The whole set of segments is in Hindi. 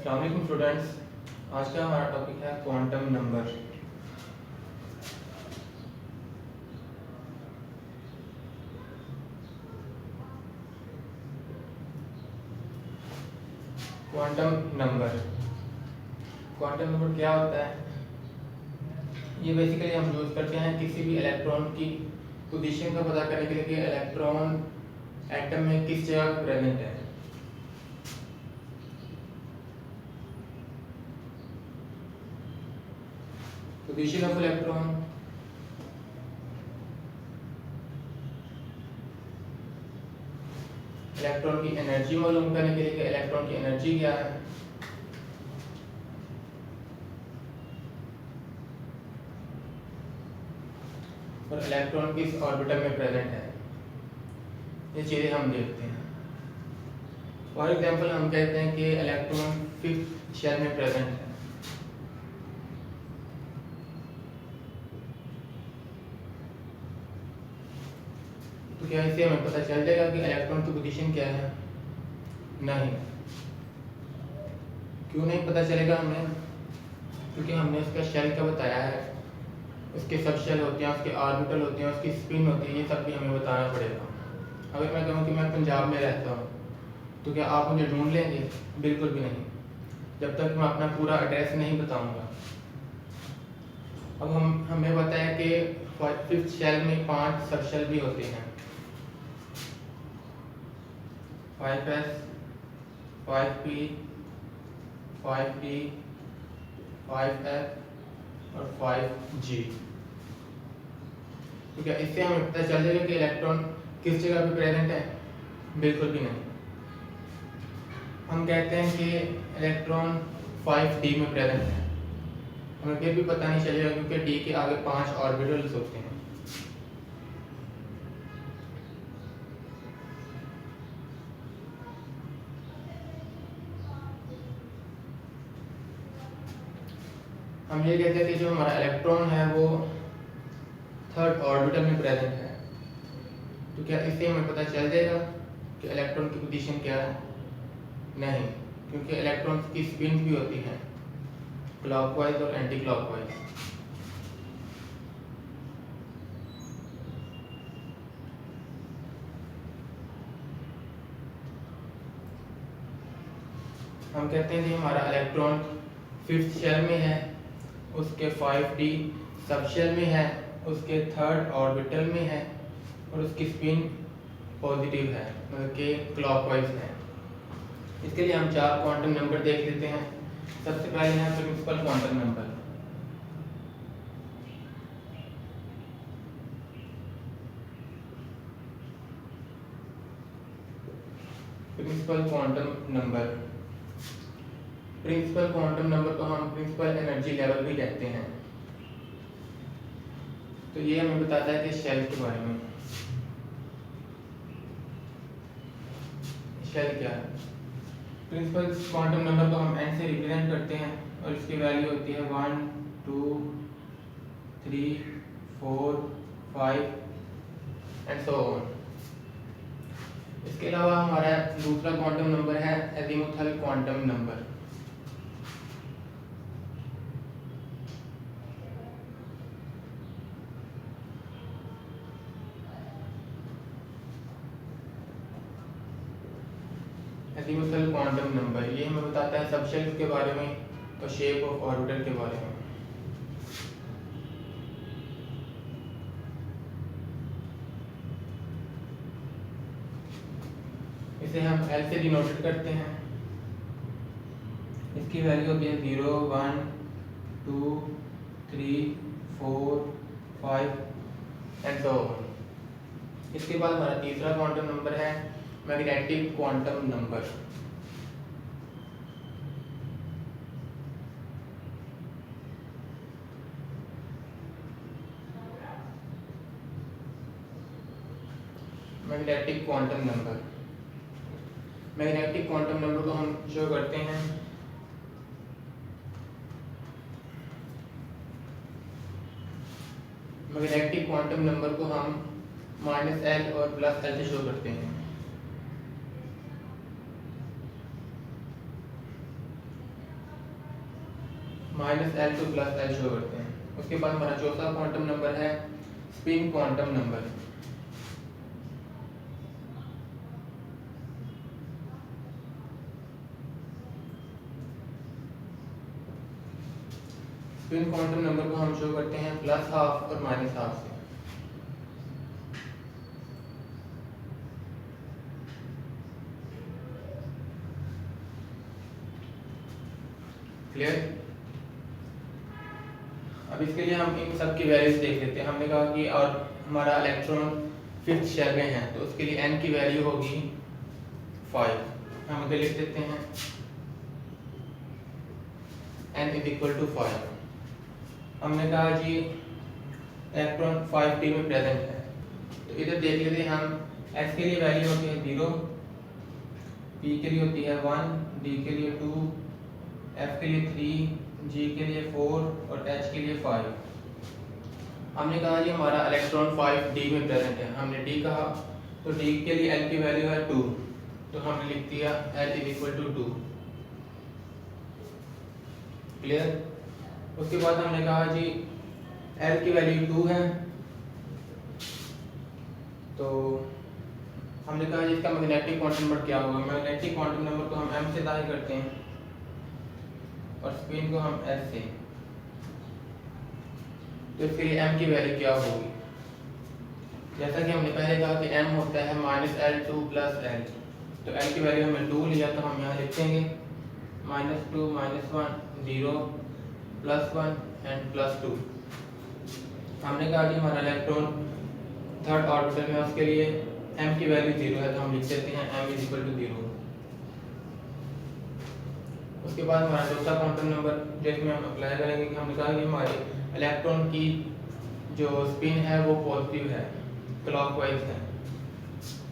अस्सलाम वालेकुम स्टूडेंट्स। आज का हमारा टॉपिक है quantum number. Quantum number quantum number क्या होता है? ये बेसिकली हम यूज़ करते हैं किसी भी इलेक्ट्रॉन की पोजीशन का पता करने के लिए कि इलेक्ट्रॉन एटम में किस जगह पर प्रेजेंट है। पोजीशन ऑफ इलेक्ट्रॉन, इलेक्ट्रॉन की एनर्जी मालूम करने के लिए कि इलेक्ट्रॉन की एनर्जी क्या है, और इलेक्ट्रॉन किस ऑर्बिटल में प्रेजेंट है। ये चीज़ें हम देखते हैं। फॉर एग्जांपल हम कहते हैं कि इलेक्ट्रॉन फिफ्थ शेल में प्रेजेंट है। तो क्या इससे हमें पता चल जाएगा कि इलेक्ट्रॉन की पोजीशन क्या है? नहीं। क्यों नहीं पता चलेगा हमें? क्योंकि हमने उसका शेल का बताया है, उसके सब शेल होते हैं, उसके ऑर्बिटल होते हैं, उसकी स्पिन होती है, ये सब भी हमें बताना पड़ेगा। अगर मैं कहूँ कि मैं पंजाब में रहता हूँ तो क्या आप मुझे ढूंढ लेंगे? बिल्कुल भी नहीं, जब तक मैं अपना पूरा एड्रेस नहीं बताऊंगा। अब हमें पता है कि फिफ्थ शेल में 5 सब शेल भी होते हैं, 5s, 5p, 5d, 5f और 5g। तो क्या इससे हमें पता चल जाएगा कि इलेक्ट्रॉन किस जगह पे प्रेजेंट है? बिल्कुल भी नहीं। हम कहते हैं कि इलेक्ट्रॉन 5d में प्रेजेंट है, हमें फिर भी पता नहीं चलेगा क्योंकि d के आगे 5 ऑर्बिटल्स होते हैं। हम ये कहते हैं कि जो हमारा इलेक्ट्रॉन है वो थर्ड ऑर्बिटल में प्रेजेंट है। तो क्या इससे हमें पता चल जाएगा कि इलेक्ट्रॉन की पोजीशन क्या है? नहीं, क्योंकि इलेक्ट्रॉन की स्पिन भी होती है क्लॉकवाइज और एंटी क्लॉकवाइज। हम कहते हैं कि हमारा इलेक्ट्रॉन फिफ्थ शेल में है, उसके 5d सब शेल में है, उसके थर्ड ऑर्बिटल में है और उसकी स्पिन पॉजिटिव है, मतलब कि क्लॉकवाइज है। इसके लिए हम 4 क्वांटम नंबर देख लेते हैं। सबसे पहले है principal quantum number. Principal quantum number principal quantum number को हम प्रिंसिपल एनर्जी लेवल भी कहते हैं। तो ये हमें बताता है कि शेल के बारे में। शेल क्या है? प्रिंसिपल क्वांटम नंबर को हम n से रिप्रेजेंट करते हैं और इसकी वैल्यू होती है 1, 2, 3, 4, 5 एंड सो ऑन। इसके अलावा हमारा दूसरा क्वांटम नंबर है azimuthal quantum number. Azimuthal quantum number ये हमें बताता है सबशेल्स के बारे में और शेप ऑफ ऑर्बिटल के बारे में। इसे हम L से डिनोटेड करते हैं। इसकी वैल्यू होती है 0, 1, 2, 3, 4, 5 एंड सो ऑन। इसके बाद हमारा तीसरा क्वांटम नंबर है magnetic quantum number. Magnetic quantum number magnetic quantum number को हम शो करते हैं मैग्नेटिक क्वांटम नंबर को हम -L और +L से शो करते हैं। -L2 + L शो करते हैं। उसके बाद हमारा चौथा क्वांटम नंबर है spin quantum number. Spin quantum number को हम शो करते हैं +12 और -12 से। क्लियर? अब इसके लिए हम इन सब की वैल्यूज देख लेते हैं। हमने कहा कि और हमारा इलेक्ट्रॉन 5th शेल में है तो उसके लिए n की वैल्यू होगी 5। हम इधर लिख देते हैं n = 5। हमने कहा जी इलेक्ट्रॉन 5d में प्रेजेंट है तो इधर देख लेते हैं हम। s के लिए वैल्यू होती है 0, p के लिए होती है 1, d के लिए 2, f के लिए 3, g के लिए 4 और h के लिए 5। हमने कहा जी हमारा इलेक्ट्रॉन 5d में प्रेजेंट है। हमने d कहा तो d के लिए l की वैल्यू है 2 तो हमने लिख दिया l = 2। क्लियर? उसके बाद हमने कहा जी l की वैल्यू 2 है तो हमने कहा जी इसका मैग्नेटिक क्वांटम नंबर क्या होगा। मैग्नेटिक क्वांटम नंबर को हम m से जाहिर करते हैं और स्पिन को हम s से। तो इसके लिए m की वैल्यू क्या होगी? जैसा कि हमने पहले कहा कि m होता है -L2 + L। तो l की वैल्यू हमने 2 लिया तो हम यहाँ लिखेंगे -2 -1 0 +1 एंड +2। हमने कहा कि हमारा इलेक्ट्रॉन 3rd ऑर्बिटल में उसके लिए m की वैल्यू 0 है तो हम लिख देते हैं m = 0। उसके बाद हमारा चौथा क्वांटम नंबर जिसमें हम अप्लाई करेंगे कि हमने कहा कि हमारे इलेक्ट्रॉन की जो स्पिन है वो पॉजिटिव है, क्लॉकवाइज है।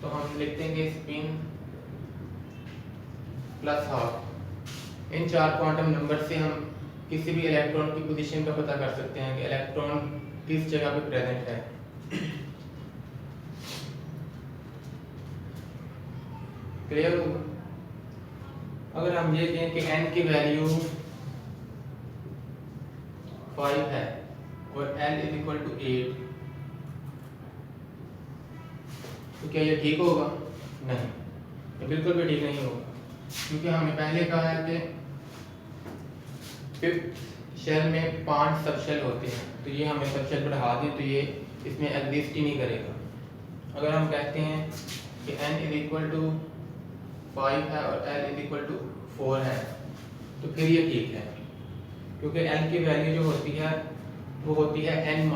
तो हम लिख देंगे स्पिन +12। इन 4 क्वांटम नंबर से हम किसी भी इलेक्ट्रॉन की पोजीशन का पता कर सकते हैं कि इलेक्ट्रॉन किस जगह पे प्रेजेंट है। क्लियर हो? अगर हम ये कहें कि n की वैल्यू 5 है और l = 8 तो क्या ये ठीक होगा? नहीं, ये बिल्कुल भी ठीक नहीं होगा क्योंकि हमने पहले कहा है कि 5th शेल में 5 सब शेल होते हैं तो ये हमें सब शेल बढ़ा दें तो ये इसमें एग्जिस्ट ही नहीं करेगा। अगर हम कहते हैं कि n = 5 है और l = 4 है तो फिर ये ठीक है क्योंकि l की वैल्यू जो होती है वो होती है n-1।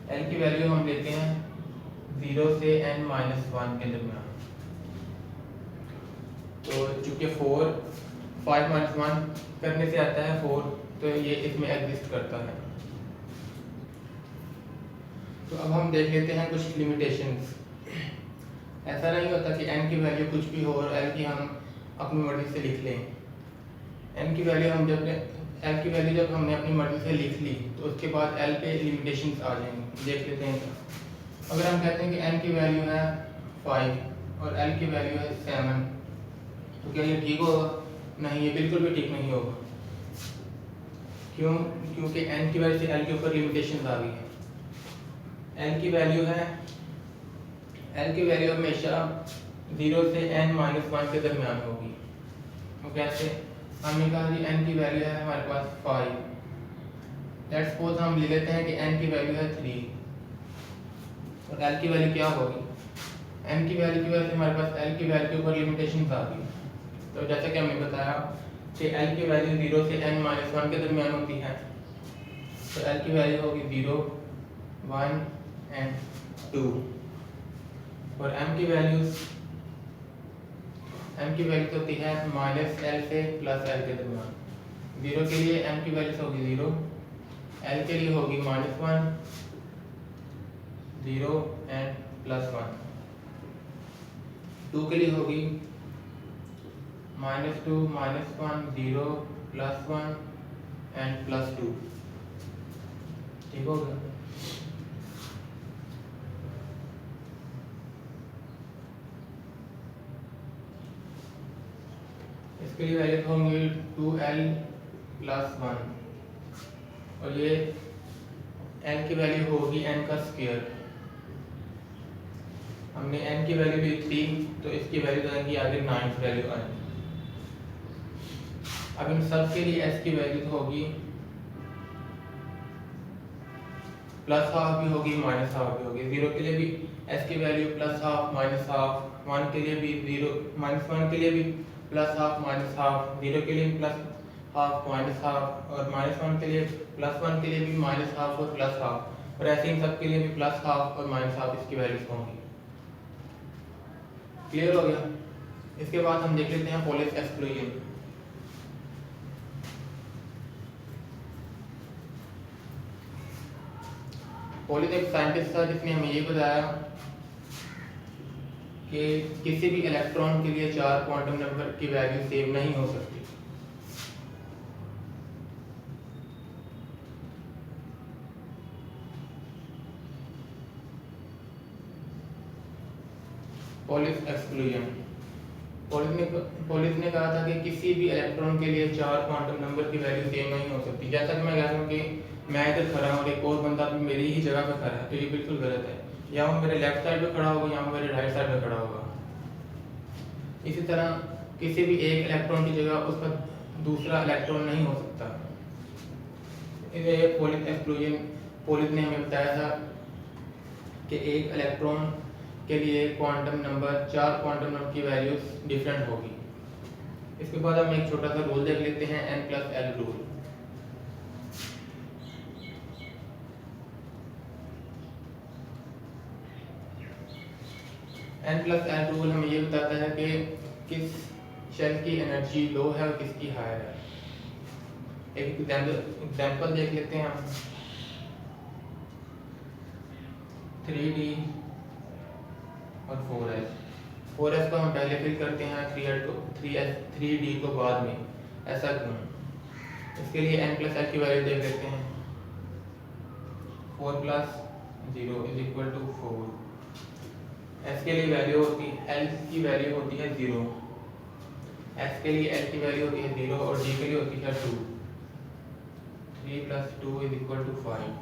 l की वैल्यू हम लेते हैं 0 से n-1 के दरमियान। तो चूंकि 5 - 1 करने से आता है 4 तो ये इसमें एग्जिस्ट करता है। तो अब हम देख लेते हैं कुछ लिमिटेशंस। ऐसा नहीं होता कि n की वैल्यू कुछ भी हो और l की हम अपनी मर्जी से लिख लें। n की वैल्यू जब हमने अपनी मर्जी से लिख ली तो उसके बाद l पे लिमिटेशंस आ जाएंगी। देख लेते हैं। अगर हम कहते हैं कि n की वैल्यू है 5 और l की वैल्यू है 7 तो क्या ये ठीक होगा? नहीं, ये बिल्कुल भी ठीक नहीं होगा। क्यों? क्योंकि n की वजह से l के ऊपर लिमिटेशंस आ गई है। l की वैल्यू हमेशा 0 से n-1 के दरमियान होगी। तो कैसे? हमने कहा कि n की वैल्यू है हमारे पास 5। लेट्स सपोज हम ले लेते हैं कि n की वैल्यू है 3 और l की वैल्यू क्या होगी? n की वैल्यू की वजह से हमारे पास l की वैल्यू के ऊपर लिमिटेशंस आ गई। तो जैसा कि हमने बताया कि l की वैल्यू 0 से n-1 के दरमियान होती है तो l की वैल्यू होगी 0, 1 एंड 2 और m की वैल्यू होती है -l से +l के दरमियान। 0 के लिए m की वैल्यू होगी 0, l के लिए होगी -1, 0 एंड +1, 2 के लिए होगी -2, -1, 0, +1 एंड +2। ठीक हो गया? इसके लिए वैल्यू होंगी 2l+1 और ये n की वैल्यू होगी n का स्क्वायर। हमने n की वैल्यू ली थी तो इसकी वैल्यू आएगी आगे 9th वैल्यू n। अब इन सब के लिए s की वैल्यू होगी +½ भी होगी -½ भी होगी। 0 के लिए भी s की वैल्यू +½ -½ 1 के लिए भी 0 -1 के लिए भी +½ -½ 0 के लिए +½ -½ और -1 के लिए +1 के लिए भी -½ और +½ और ऐसे इन सब के लिए भी +½ और -½ इसकी वैल्यूज होंगी। क्लियर हो गया। इसके बाद हम देख लेते हैं पॉलिश एक्सक्लूजन। पॉलिश एक साइंटिस्ट था जिसने हमें ये बताया कि किसी भी इलेक्ट्रॉन के लिए 4 क्वांटम नंबर की वैल्यू सेम नहीं हो सकती। Polish exclusion. पॉलिश ने कहा था कि किसी भी इलेक्ट्रॉन के लिए 4 क्वांटम नंबर की वैल्यू सेम नहीं हो सकती। जैसा कि मैं कह रहा हूँ कि मैं इधर खड़ा हूँ और एक और बंदा भी मेरी ही जगह पे खड़ा है, तो ये बिल्कुल गलत है। या वो मेरे लेफ्ट साइड पे खड़ा होगा या वो मेरे राइट साइड पे खड़ा होगा। इसी तरह किसी भी एक इलेक्ट्रॉन की जगह उसका दूसरा इलेक्ट्रॉन नहीं हो सकता। इसलिए पॉलिश एक्सक्लूजन पॉलिश ने हमें बताया था कि एक इलेक्ट्रॉन के लिए क्वांटम नंबर 4 क्वांटम नंबर की वैल्यूज डिफरेंट होगी। इसके बाद हम एक छोटा सा रूल देख लेते हैं, n+l रूल। n+l रूल हमें ये बताता है कि किस शेल की एनर्जी लो है और किसकी हायर है। एक एग्जांपल देख लेते हैं हम। 3d और 4s को हम पहले फिल करते हैं, 3d को बाद में। ऐसा क्यों? इसके लिए n+l की वैल्यू देख लेते हैं। 4 + 0 = 4। s के लिए वैल्यू होती है, l की वैल्यू होती है 0। s के लिए l की वैल्यू होती है 0 और d के लिए होती है 2। 3 + 2 = 5।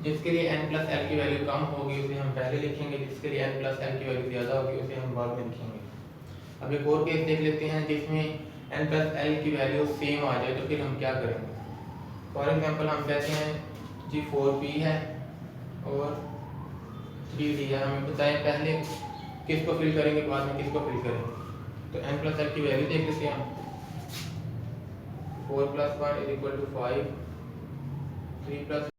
जिसके लिए n+l की वैल्यू कम होगी उसे हम पहले लिखेंगे, जिसके लिए n+l की वैल्यू ज़्यादा होगी उसे हम बाद में लिखेंगे। अब एक और केस देख लेते हैं जिसमें n+l की वैल्यू सेम आ जाए, तो फिर हम क्या करेंगे। फॉर एग्जांपल हम कहते हैं जी 4p है और 3d है। हमें बताएं पहले किसको फिल करेंगे, बाद में किसको फिल करेंगे। तो n+l की वैल्यू देख लेते हैं हम। 4 + 1 = 5, 3 +